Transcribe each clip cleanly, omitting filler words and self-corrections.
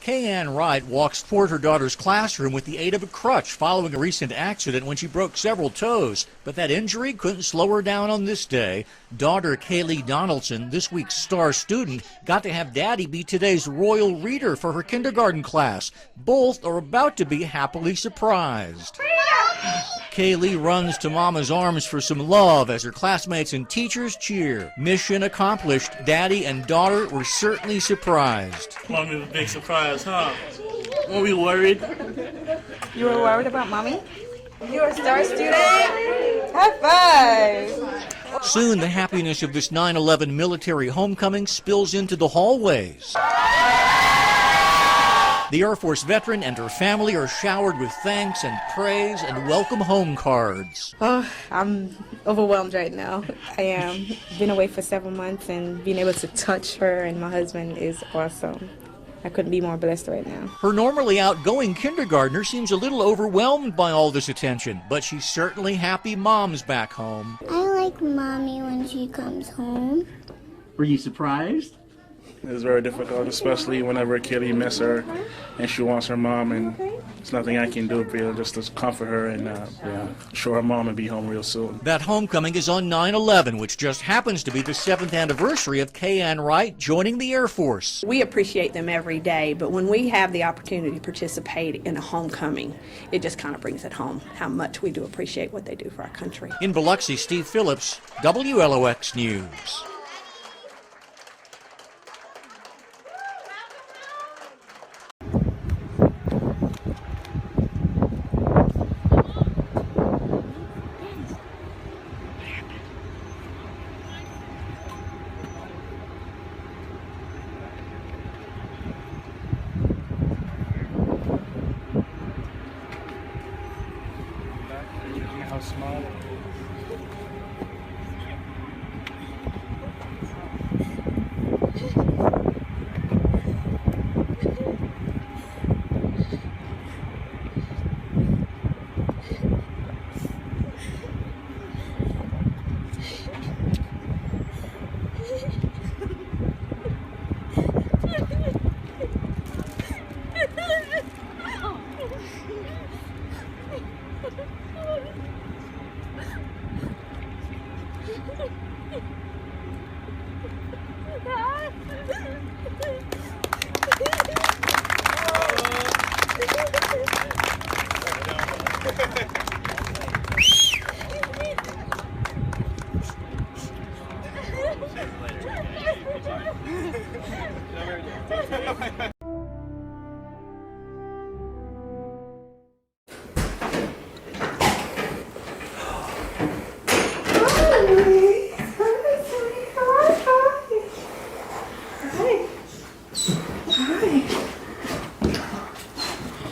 Kay-Ann Wright walks toward her daughter's classroom with the aid of a crutch following a recent accident when she broke several toes. But that injury couldn't slow her down on this day. Daughter Kaylee Donaldson, this week's star student, got to have Daddy be today's royal reader for her kindergarten class. Both are about to be happily surprised. Kaylee runs to Mama's arms for some love as her classmates and teachers cheer. Mission accomplished. Daddy and daughter were certainly surprised. Mommy was a big surprise, huh? Were we worried? You were worried about Mommy? You're a star student? High five! Soon the happiness of this 9/11 military homecoming spills into the hallways. The Air Force veteran and her family are showered with thanks and praise and welcome home cards. Oh, I'm overwhelmed right now. I am. Been away for several months and being able to touch her and my husband is awesome. I couldn't be more blessed right now. Her normally outgoing kindergartner seems a little overwhelmed by all this attention, but she's certainly happy Mom's back home. I like Mommy when she comes home. Were you surprised? It was very difficult, especially whenever a kid miss her and she wants her mom, and there's nothing I can do for you, just to comfort her and show her mom and be home real soon. That homecoming is on 9/11, which just happens to be the 7th anniversary of Kay-Ann Wright joining the Air Force. We appreciate them every day, but when we have the opportunity to participate in a homecoming, it just kind of brings it home how much we do appreciate what they do for our country. In Biloxi, Steve Phillips, WLOX News. How small?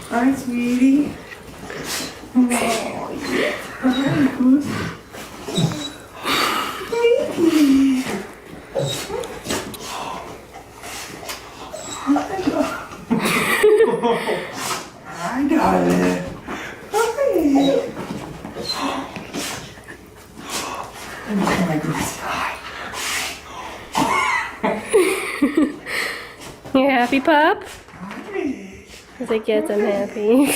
Hi, sweetie. Oh, yeah. Hi, Goose. Baby. Hi, darling. Hi. Oh, my goodness. You happy, pup? He's like, yes, I'm happy.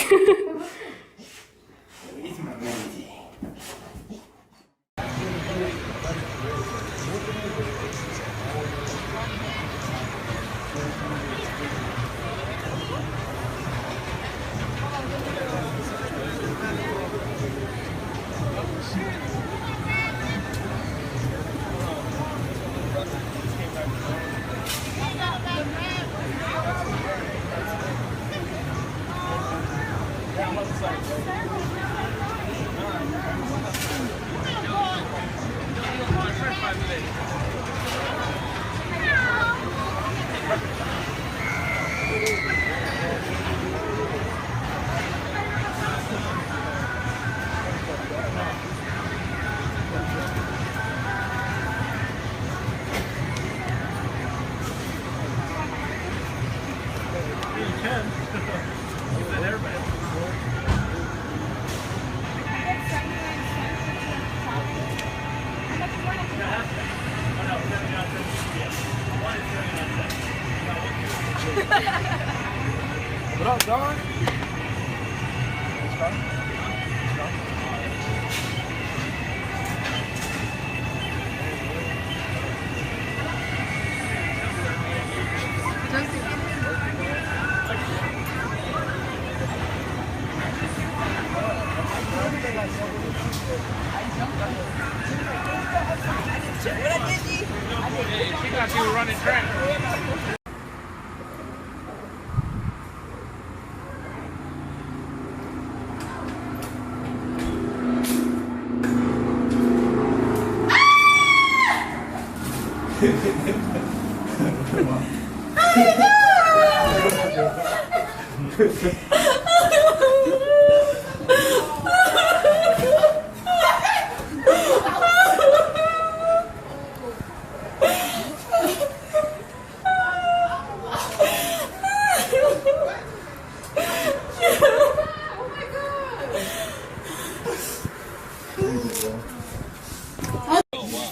What up, Don? She thought you were running track.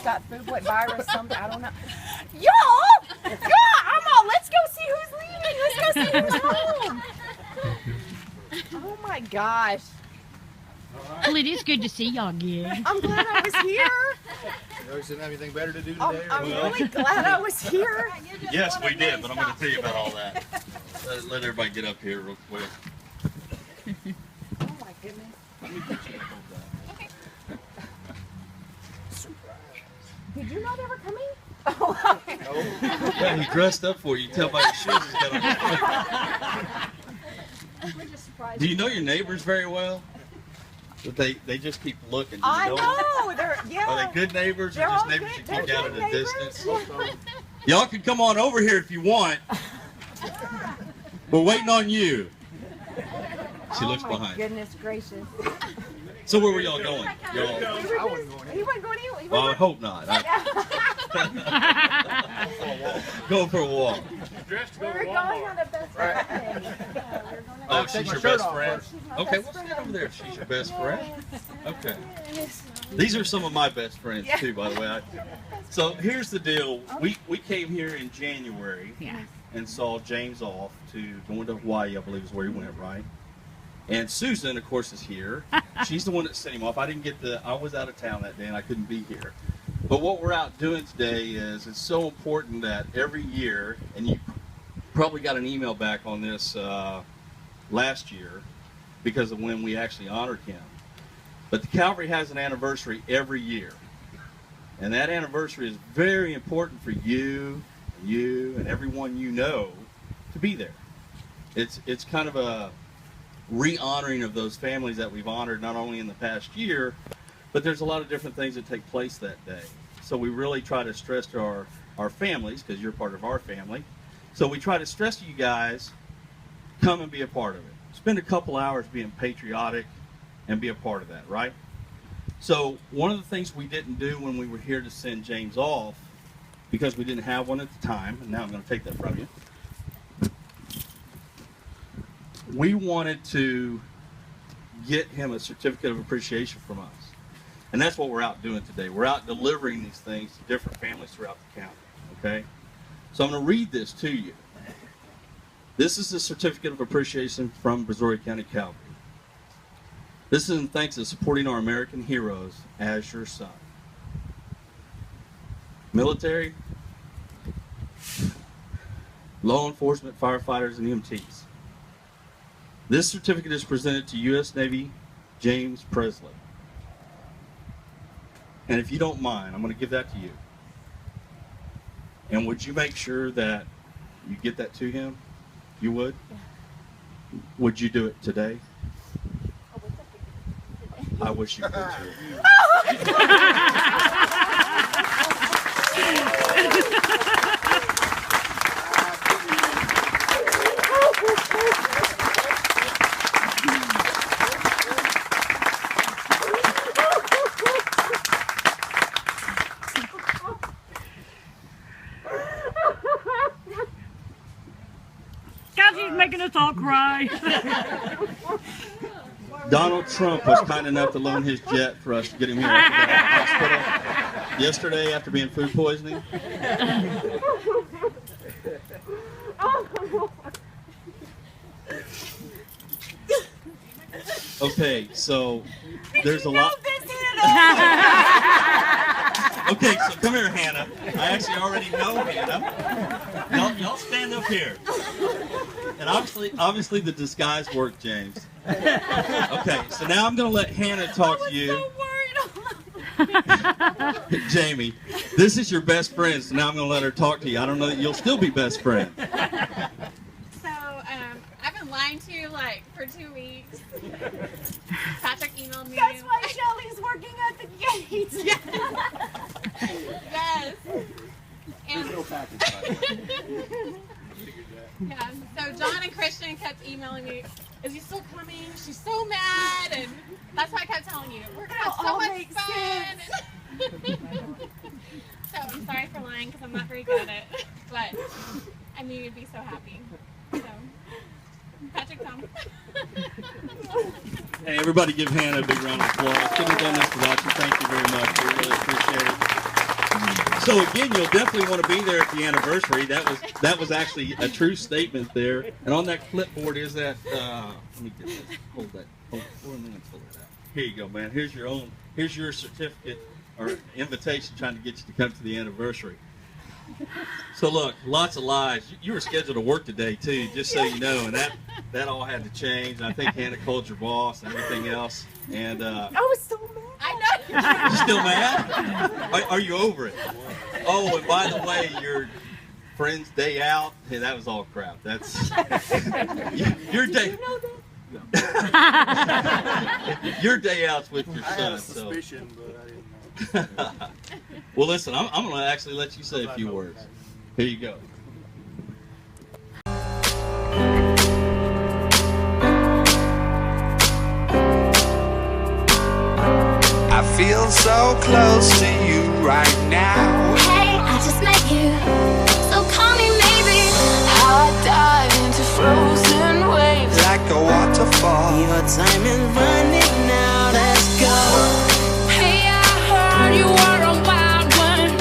Got food virus, something, I don't know. Y'all! I'm all, let's go see who's leaving. Let's go see who's home. Oh my gosh. Well, it is good to see y'all again. I'm glad I was here. You always didn't have anything better to do today? I'm really glad I was here. Yes, we did, but I'm going to tell you about all that. Let everybody get up here real quick. Oh my goodness. Did you not ever come in? Oh, Yeah, he dressed up for you. You tell by his shoes he's got on. Do you know your neighbors very well? But they just keep looking. Do you I know. Are they good neighbors or They're just all neighbors good. you They're keep down at good a neighbors. distance? Y'all can come on over here if you want. We're waiting on you. She looks oh my behind. Goodness gracious. So where were y'all going? Y'all? He wasn't going anywhere. Well, I hope not. Going for a walk. We were going on a best friend. Oh, she's your best friend? Okay, we'll stand over there if she's your best friend. Okay. These are some of my best friends, too, by the way. So here's the deal. We came here in January and saw James off to going to Hawaii, I believe is where he went, right? And Susan, of course, is here. She's the one that sent him off. I was out of town that day and I couldn't be here. But what we're out doing today is it's so important that every year, and you probably got an email back on this last year because of when we actually honored him. But the Calvary has an anniversary every year. And that anniversary is very important for you, and everyone you know to be there. It's kind of a re-honoring of those families that we've honored not only in the past year, but there's a lot of different things that take place that day. So we really try to stress to our families, because you're part of our family. So we try to stress to you guys, come and be a part of it. Spend a couple hours being patriotic and be a part of that, right? So one of the things we didn't do when we were here to send James off, because we didn't have one at the time, and now I'm going to take that from you, we wanted to get him a certificate of appreciation from us. And that's what we're out doing today. We're out delivering these things to different families throughout the county, okay? So I'm going to read this to you. This is a certificate of appreciation from Brazoria County Calvary. This is in thanks to supporting our American heroes as your son. Military, law enforcement, firefighters, and EMTs. This certificate is presented to U.S. Navy James Presley. And if you don't mind, I'm going to give that to you. And would you make sure that you get that to him? You would? Yeah. Would you do it today? I wish you could too. He's making us all cry. Donald Trump was kind enough to loan his jet for us to get him here after the hospital yesterday after being food poisoning. Okay, so there's a lot. Okay, so come here, Hannah. I actually already know Hannah. Y'all stand up here. And obviously the disguise worked, James. Okay, so now I'm gonna let Hannah talk to you. Jamie, this is your best friend, so now I'm gonna let her talk to you. I don't know that you'll still be best friends. So, I've been lying to you like for 2 weeks. Patrick emailed me. That's why Shelly's working at the gates. Yes. And, There's no package. yeah, so John and Christian kept emailing me, is he still coming? She's so mad. And that's why I kept telling you, we're going to have so much fun. So I'm sorry for lying because I'm not very good at it. But I knew you'd be so happy. So, Patrick, Tom. Hey, everybody give Hannah a big round of applause. Couldn't have done this without you. Thank you very much. We really appreciate it. So again, you'll definitely want to be there at the anniversary. That was actually a true statement there. And on that clipboard is that. Let me get this. Hold that. Hold 4 minutes. Hold it out. Here you go, man. Here's your certificate or invitation, trying to get you to come to the anniversary. So look, lots of lies. You were scheduled to work today too, just so you know, and that all had to change. And I think Hannah called your boss and everything else. And I was so mad. I know. you still mad? Are you over it? Oh, and by the way, your friend's day out. Hey, that was all crap. That's your day. Your day out's with your son. I had a suspicion, but I didn't know. Well, listen, I'm going to actually let you say a few words. Here you go. I feel so close to you right now. Hey, I just met you, so call me maybe. I dive into frozen waves like a waterfall. Your time is running now, let's go. Hey, I heard you were a wild one.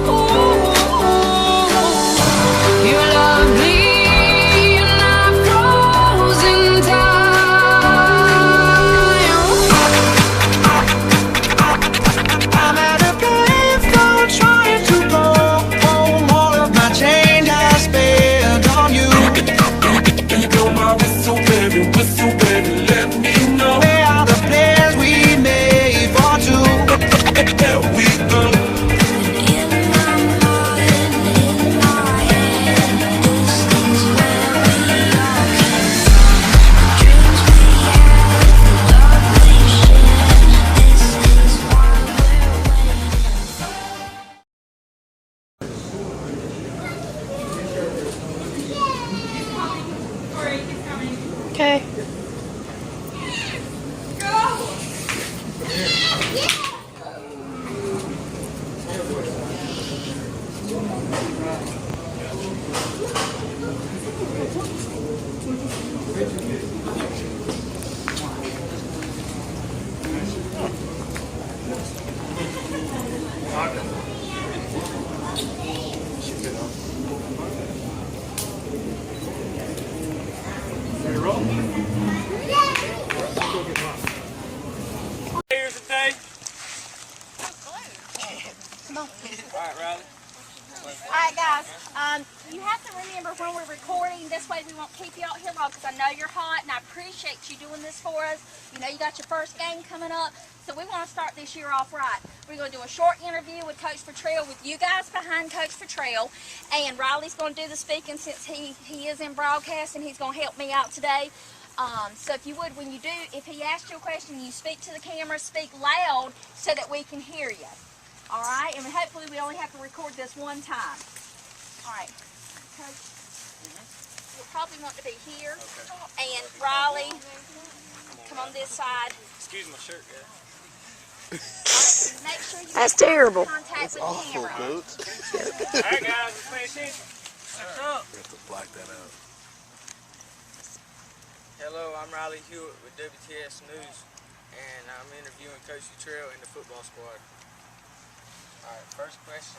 Ooh, you love me and I've frozen time. I'm at a payphone trying to go home. All of my change I spent on you. Blow my whistle, baby, let me know. Where are the plans we made for two? There we go. In my mind, in my head, this is where we all came from. Dreams we had, love we shared, this is why we're waiting. Okay. Here's the day. Alright, Riley. Alright guys, you have to remember when we're recording, this way we won't keep you out here long because I know you're hot and I appreciate you doing this for us. You know you got your first game coming up, so we want to start this year off right. We're going to do a short interview with Coach Futrell, with you guys behind Coach Futrell, and Riley's going to do the speaking since he is in broadcast and he's going to help me out today. So if you would, when you do, if he asks you a question, you speak to the camera, speak loud so that we can hear you. All right, and hopefully we only have to record this one time. All right, Coach, you'll probably want to be here, and Riley, come on this side. Excuse my shirt, guys. Make sure you That's make terrible. contact with the camera. Alright, guys, let's pay attention. What's up? We have to black that out. Hello, I'm Riley Hewitt with WTS News, and I'm interviewing Coach Futrell and the football squad. Alright, first question.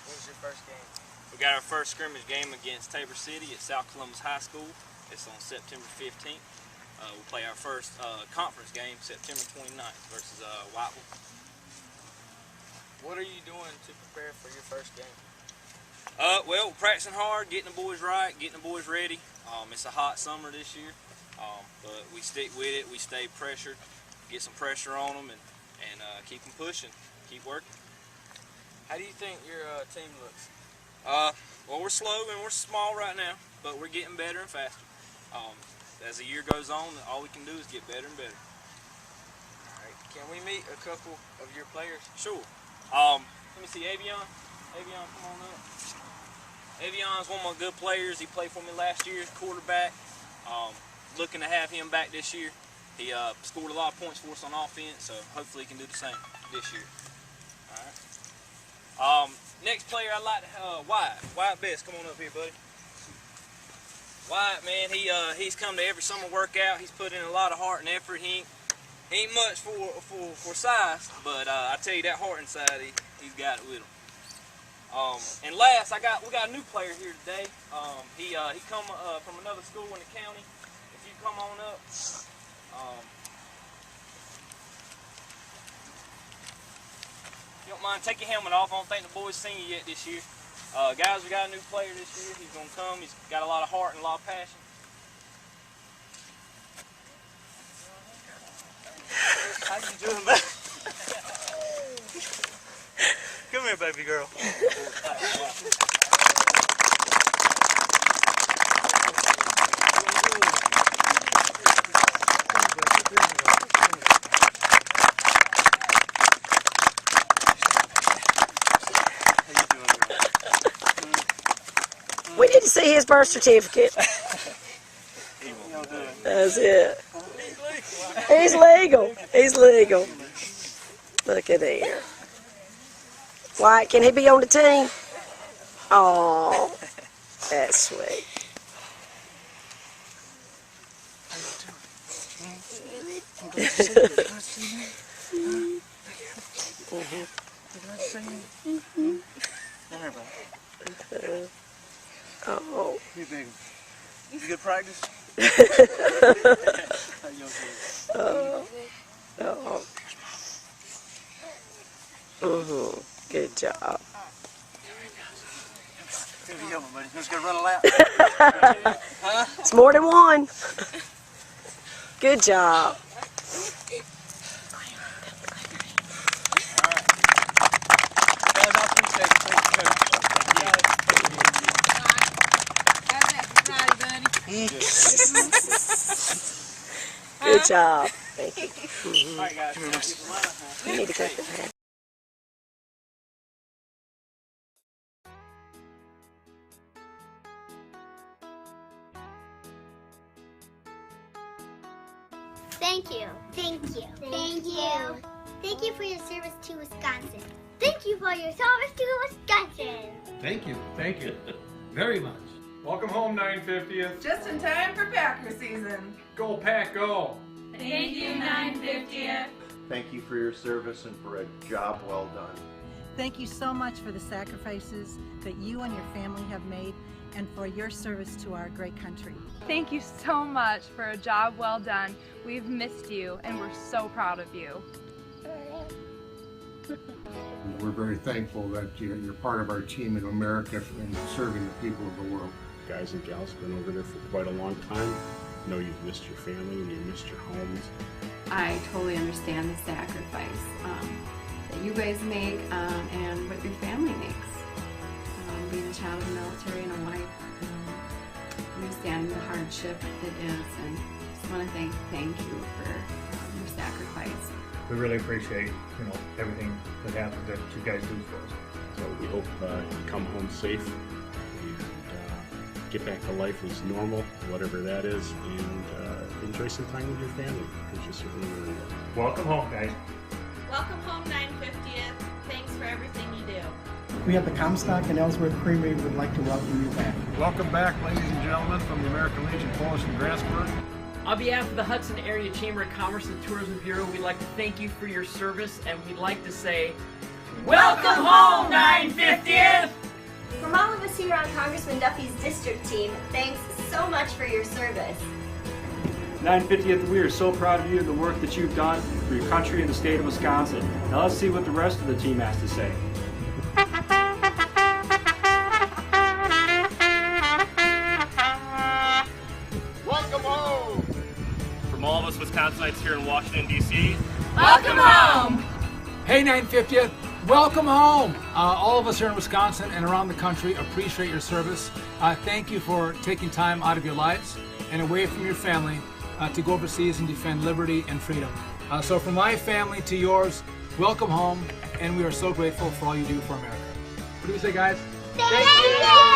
What was your first game? We got our first scrimmage game against Tabor City at South Columbus High School. It's on September 15th. we'll play our first conference game September 29th versus Whiteville. What are you doing to prepare for your first game? Well, we're practicing hard, getting the boys right, getting the boys ready. It's a hot summer this year, but we stick with it. We stay pressured, get some pressure on them, and keep them pushing, keep working. How do you think your team looks? Well, we're slow and we're small right now, but we're getting better and faster. As the year goes on, all we can do is get better and better. All right. Can we meet a couple of your players? Sure. Let me see, Avion. Avion, come on up. Avion's one of my good players. He played for me last year as quarterback. Looking to have him back this year. He scored a lot of points for us on offense, so hopefully he can do the same this year. All right. Next player I like, Wyatt. Wyatt Best, come on up here, buddy. Wyatt, man, he's come to every summer workout. He's put in a lot of heart and effort. He ain't much for size, but I tell you, that heart inside, he's got it with him. And last, we got a new player here today. He come from another school in the county. If you come on up. If you don't mind, take your helmet off. I don't think the boys seen you yet this year. Guys, we got a new player this year. He's going to come. He's got a lot of heart and a lot of passion. How you doing, man? Come here, baby girl. We need to see his birth certificate. That's it. He's legal. He's legal. Look at there. Why, can he be on the team? Oh, that's sweet. Oh. Hey, baby. You good practice? Good job. Who's gonna run a lap? It's more than one. Good job. Good job. Thank you. All right, guys. You need to go to the head. Thank you. Thank you. Thank you. Thank you for your service to Wisconsin. Thank you for your service to Wisconsin. Thank you. Thank you. Very much. Welcome home, 950th. Just in time for Packer season. Go Pack, go. Thank you, 950th. Thank you for your service and for a job well done. Thank you so much for the sacrifices that you and your family have made and for your service to our great country. Thank you so much for a job well done. We've missed you and we're so proud of you. We're very thankful that you're part of our team in America and serving the people of the world. Guys and gals been over there for quite a long time. I know you've missed your family and you've missed your homes. I totally understand the sacrifice that you guys make and what your family makes. Being a child of the military and a wife, understanding the hardship it is, and just want to thank you for your sacrifice. We really appreciate, everything that happens that you guys do for us. So we hope you come home safe and get back to life as normal, whatever that is, and enjoy some time with your family, because you certainly earned it. Welcome home, guys. Welcome home, 950th. Thanks for everything you do. We at the Comstock and Ellsworth Creamery would like to welcome you back. Welcome back, ladies and gentlemen, from the American Legion Polish and Grasberg. On behalf of the Hudson Area Chamber of Commerce and Tourism Bureau, we'd like to thank you for your service, and we'd like to say, welcome home, 950th! From all of us here on Congressman Duffy's district team, thanks so much for your service. 950th, we are so proud of you and the work that you've done for your country and the state of Wisconsin. Now let's see what the rest of the team has to say. Welcome home! From all of us Wisconsinites here in Washington, D.C. Welcome home! Hey 950th, welcome home! All of us here in Wisconsin and around the country appreciate your service. Thank you for taking time out of your lives and away from your family to go overseas and defend liberty and freedom. So from my family to yours, welcome home, and we are so grateful for all you do for America. What do you say, guys? Thank you!